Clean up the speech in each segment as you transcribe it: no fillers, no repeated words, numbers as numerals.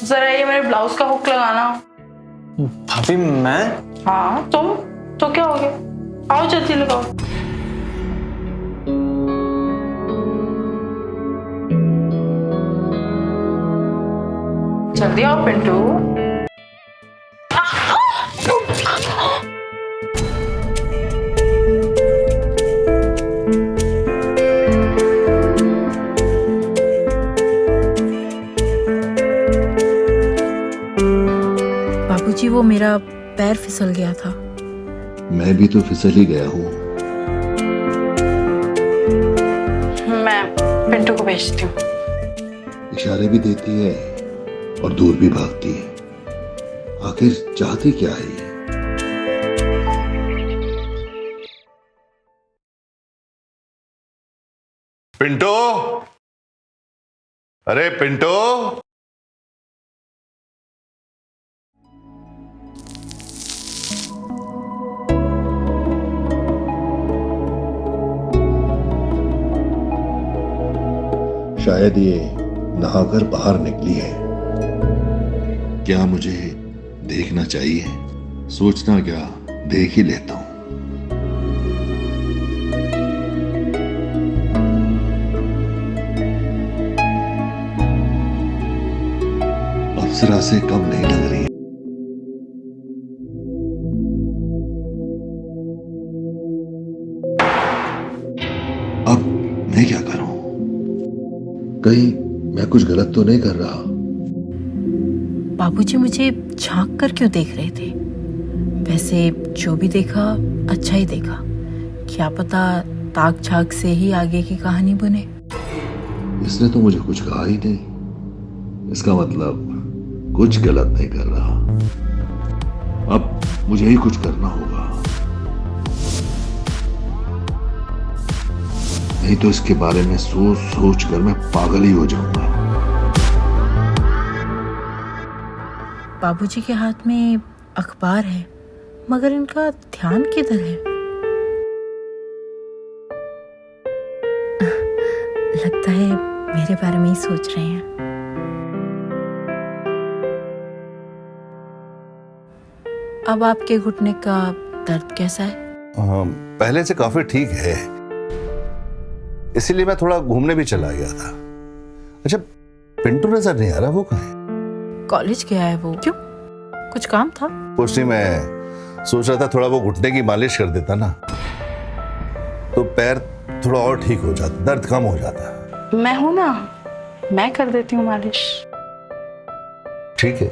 जरा ये मेरे ब्लाउज का हुक लगाना। भाभी मैं? हाँ तुम तो क्या हो गया, आओ जल्दी लगाओ। जल्दी आओ पिंटू। बाबूजी वो मेरा पैर फिसल गया था। मैं भी तो फिसल ही गया हूँ। मैं पिंटू को भेजती हूँ। इशारे भी देती है और दूर भी भागती है। आखिर चाहती क्या है ये? पिंटो, अरे पिंटो। शायद ये नहाकर बाहर निकली है। क्या मुझे देखना चाहिए? सोचना क्या, देख ही लेता हूं। अप्सरा से कम नहीं लग रही। अब मैं क्या करूं? कहीं मैं कुछ गलत तो नहीं कर रहा? बाबूजी मुझे झांक कर क्यों देख रहे थे? वैसे जो भी देखा अच्छा ही देखा। क्या पता ताक झांक से ही आगे की कहानी बने। इसने तो मुझे कुछ कहा ही नहीं। इसका मतलब कुछ गलत नहीं कर रहा। अब मुझे ही कुछ करना होगा, नहीं तो इसके बारे में सोच सोच कर मैं पागल ही हो जाऊंगा। बाबूजी के हाथ में अखबार है, मगर इनका ध्यान किधर है? लगता है मेरे बारे में ही सोच रहे हैं। अब आपके घुटने का दर्द कैसा है? पहले से काफी ठीक है, इसीलिए मैं थोड़ा घूमने भी चला गया था। अच्छा, पिंटू नजर नहीं आ रहा, वो कहाँ है? कॉलेज गया है वो। क्यों, कुछ काम था? कुछ नहीं, मैं सोच रहा था थोड़ा वो घुटने की मालिश कर देता ना, तो पैर थोड़ा और ठीक हो जाता, दर्द कम हो जाता। मैं हूं ना, मैं कर देती हूँ मालिश। ठीक है,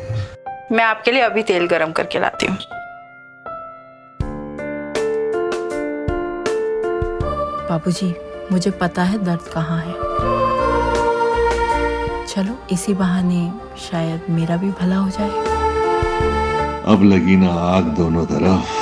मैं आपके लिए अभी तेल गरम करके लाती हूँ। बाबूजी मुझे पता है दर्द कहाँ है। चलो इसी बहाने शायद मेरा भी भला हो जाए। अब लगी ना आग दोनों तरफ।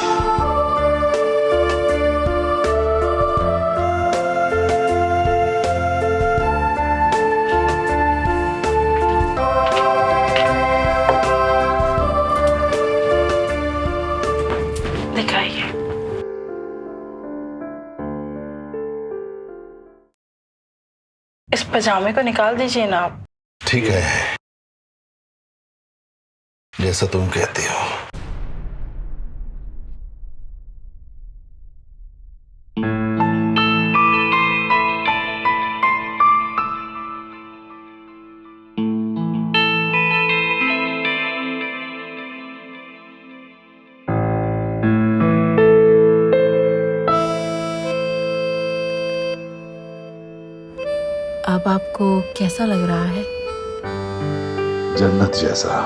दिखाइए। इस पजामे को निकाल दीजिए ना आप। ठीक है, जैसा तुम कहती हो। अब आपको कैसा लग रहा है? जन्नत जैसा।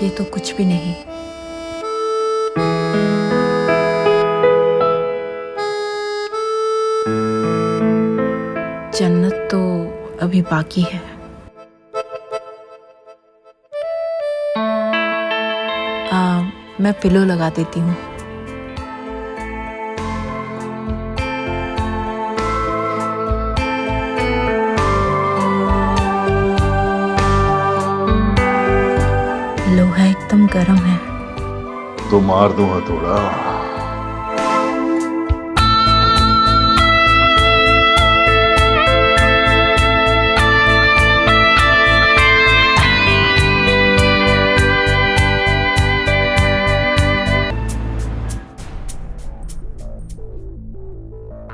ये तो कुछ भी नहीं। जन्नत तो अभी बाकी है। मैं पिलो लगा देती हूँ। लोहा एकदम गर्म है। तो मार दूं हथौड़ा।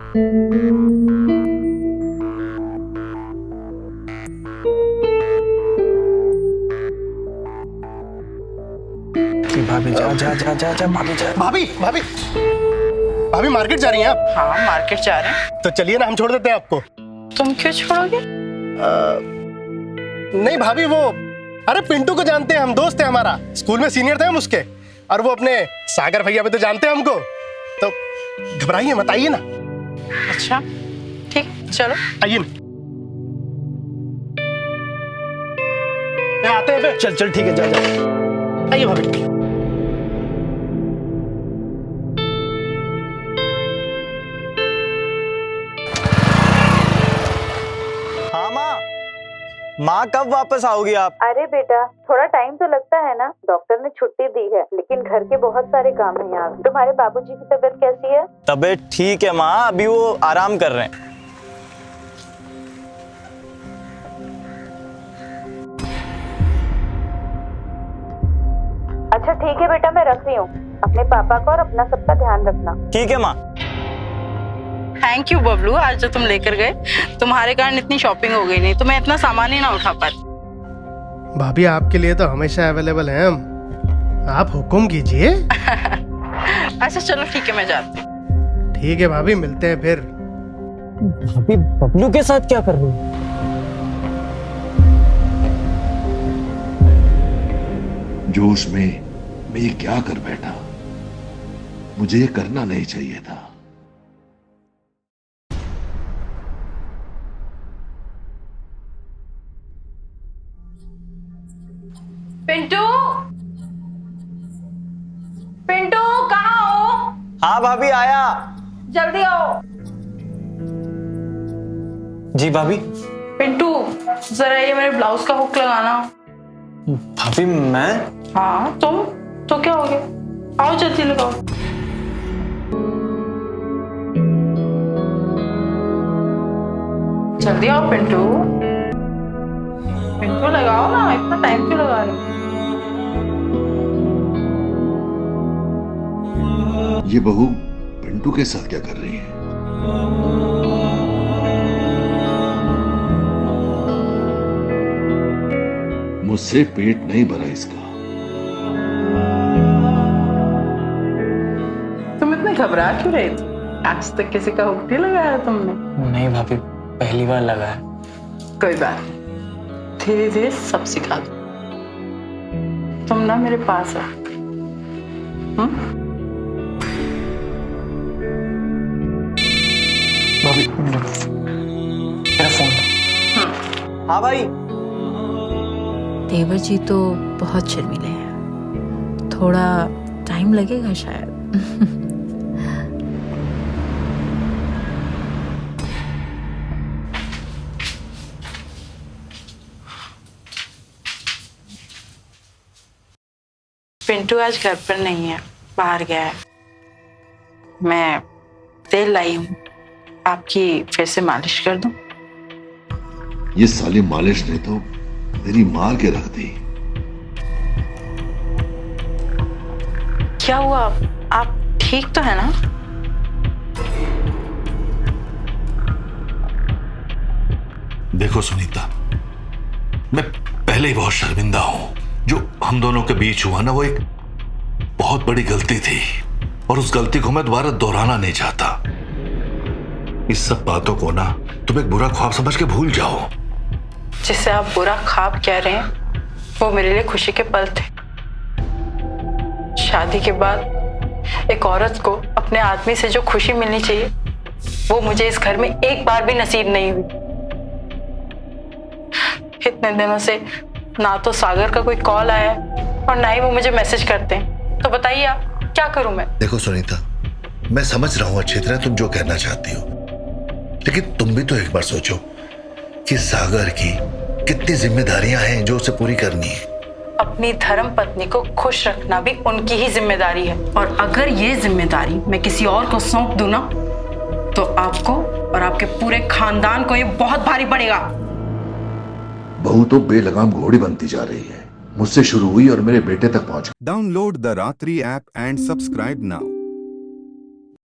भाभी जा जा जा जा जा भाभी जा। भाभी भाभी भाभी मार्केट जा रही हैं आप? हाँ मार्केट जा रहे हैं। तो चलिए ना, हम छोड़ देते हैं आपको। तुम क्यों छोड़ोगे? नहीं भाभी, वो अरे पिंटू को जानते हैं हम, दोस्त है हमारा, स्कूल में सीनियर थे हम उसके। और वो अपने सागर भैया भी तो जानते हैं हमको। तो घबराइए मत, आइए ना। अच्छा ठीक, चलो आइए ना। आते हैं फिर। चल चल ठीक है, जा जा। आइए भाभी। हाँ माँ कब वापस आओगी आप? अरे बेटा, थोड़ा टाइम तो लगता है ना। डॉक्टर ने छुट्टी दी है, लेकिन घर के बहुत सारे काम हैं यहाँ। तुम्हारे बाबूजी की तबीयत कैसी है? तबीयत ठीक है माँ, अभी वो आराम कर रहे हैं। अच्छा ठीक है बेटा, मैं रख रही हूँ। अपने पापा का और अपना सबका ध्यान रखना। ठीक है माँ। थैंक यू बबलू, आज जो तुम लेकर गए, तुम्हारे कारण इतनी शॉपिंग हो गई, नहीं तो मैं इतना सामान ही ना उठा पाती। भाभी आपके लिए तो हमेशा अवेलेबल हैं हम, आप हुक्म कीजिए। अच्छा चलो ठीक है, मैं जाती हूँ। ठीक है भाभी, मिलते हैं फिर। भाभी बबलू के साथ क्या कर रही है? जोश में मैं ये क्या कर बैठा, मुझे ये करना नहीं चाहिए था। पिंटू, पिंटू कहाँ हो? हाँ भाभी आया। जल्दी आओ। जी भाभी। पिंटू जरा ये मेरे ब्लाउज का हुक लगाना। भाभी मैं? हाँ तुम तो क्या हो गया, आओ जल्दी लगाओ। जल्दी आओ पिंटू, पिंटू लगाओ ना, इतना टाइम क्यों लगा रहे हो? ये बहू पिंटू के साथ क्या कर रही है? मुझसे पेट नहीं भरा इसका। तुम इतने घबरा क्यों रहे थे? आज तक किसी का हुक नहीं लगाया तुमने? नहीं भाभी, पहली बार लगा है। कोई बात नहीं, धीरे धीरे सब सिखा दो। तुम ना मेरे पास आओ। भाभी मेरा फोन। हाँ भाई। देवर जी तो बहुत शर्मीले हैं, थोड़ा टाइम लगेगा शायद। पिंटू आज घर पर नहीं है, बाहर गया है। मैं तेल लाई हूँ, आपकी फिर से मालिश कर दूं? ये साली मालिश ने तो मेरी मार के रख दी। क्या हुआ, आप ठीक तो है ना? देखो सुनीता, मैं पहले ही बहुत शर्मिंदा हूं। जो हम दोनों के बीच हुआ ना, वो एक बहुत बड़ी गलती थी, और उस गलती को मैं दोबारा दोहराना नहीं चाहता। इस सब बातों को ना तुम एक बुरा ख्वाब समझ के भूल जाओ। जिसे आप बुरा ख्वाब कह रहे हैं, वो मेरे लिए खुशी के पल थे। शादी के बाद एक औरत को अपने आदमी से जो खुशी मिलनी चाहिए, वो मुझे इस घर में एक बार भी नसीब नहीं हुई। इतने दिनों से ना तो सागर का कोई कॉल आया है और ना ही वो मुझे मैसेज करते हैं। तो बताइए आप, क्या करूं मैं? देखो सुनीता, मैं समझ रहा हूं अच्छी तरह तुम जो कहना चाहती हो, लेकिन तुम भी तो एक बार सोचो कि सागर की कितनी जिम्मेदारियां हैं जो उसे पूरी करनी है। अपनी धर्म पत्नी को खुश रखना भी उनकी ही जिम्मेदारी है, और अगर ये जिम्मेदारी मैं किसी और को सौंप दूं ना, तो आपको और आपके पूरे खानदान को ये बहुत भारी पड़ेगा। बहू तो बेलगाम घोड़ी बनती जा रही है। मुझसे शुरू हुई और मेरे बेटे तक पहुंच गई। Download the Ratri app and subscribe now.